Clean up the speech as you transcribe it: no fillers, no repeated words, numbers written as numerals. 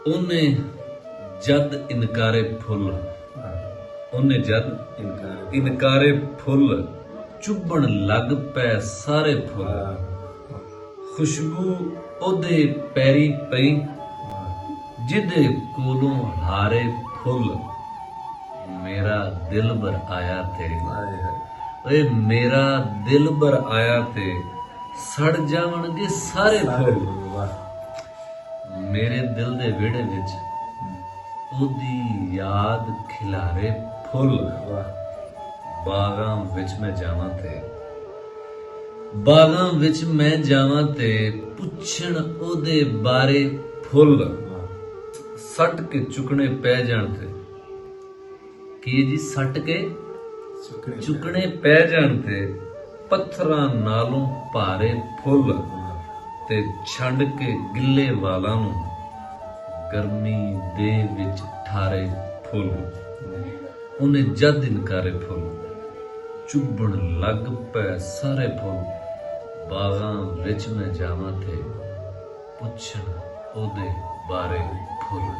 ਉਹਨੇ ਜਦ ਇਨਕਾਰੇ ਫੁੱਲ, ਉਹਨੇ ਜਦ ਇਨਕਾਰੇ ਫੁੱਲ, ਚੁੱਭਣ ਲੱਗ ਪੈ ਸਾਰੇ ਫੁੱਲ। ਖੁਸ਼ਬੂ ਉਹਦੇ ਪੈਰੀ ਪਈ, ਜਿਹਦੇ ਕੋਲੋਂ ਹਾਰੇ ਫੁੱਲ। ਮੇਰਾ ਦਿਲਬਰ ਆਇਆ ਤੇ, ਓਏ ਮੇਰਾ ਦਿਲਬਰ ਆਇਆ ਤੇ ਸੜ ਜਾਵਣਗੇ ਸਾਰੇ ਫੁੱਲ। ਮੇਰੇ ਦਿਲ ਦੇ ਵਿਹੜੇ ਵਿੱਚ ਉਹਦੀ ਯਾਦ ਖਿਲਾਰੇ ਫੁੱਲ। ਬਾਗਾਂ ਵਿੱਚ ਮੈਂ ਜਾਵਾਂ ਤੇ, ਬਾਗਾਂ ਵਿੱਚ ਮੈਂ ਜਾਵਾਂ ਤੇ ਪੁੱਛਣ ਉਹਦੇ ਬਾਰੇ ਫੁੱਲ। ਸੱਟ ਕੇ ਚੁੱਕਣੇ ਪੈ ਜਾਣ ਤੇ, ਕੀ ਜੀ ਸੱਟ ਕੇ ਚੁੱਕਣੇ ਪੈ ਜਾਣ ਤੇ ਪੱਥਰਾਂ ਨਾਲੋਂ ਭਾਰੇ ਫੁੱਲ। ਤੇ ਛੰਡ ਕੇ ਗਿੱਲੇ ਵਾਲਾਂ ਨੂੰ ਗਰਮੀ ਦੇ ਵਿੱਚ ਠਾਰੇ ਫੁੱਲ। ਉਹਨੇ ਜਦ ਇਨਕਾਰੇ ਫੁੱਲ, ਚੁੱਭਣ ਲੱਗ ਪੈ ਸਾਰੇ ਫੁੱਲ। ਬਾਗਾਂ ਵਿੱਚ ਮੈਂ ਜਾਵਾਂ ਤੇ ਪੁੱਛਣ ਉਹਦੇ ਬਾਰੇ ਫੁੱਲ।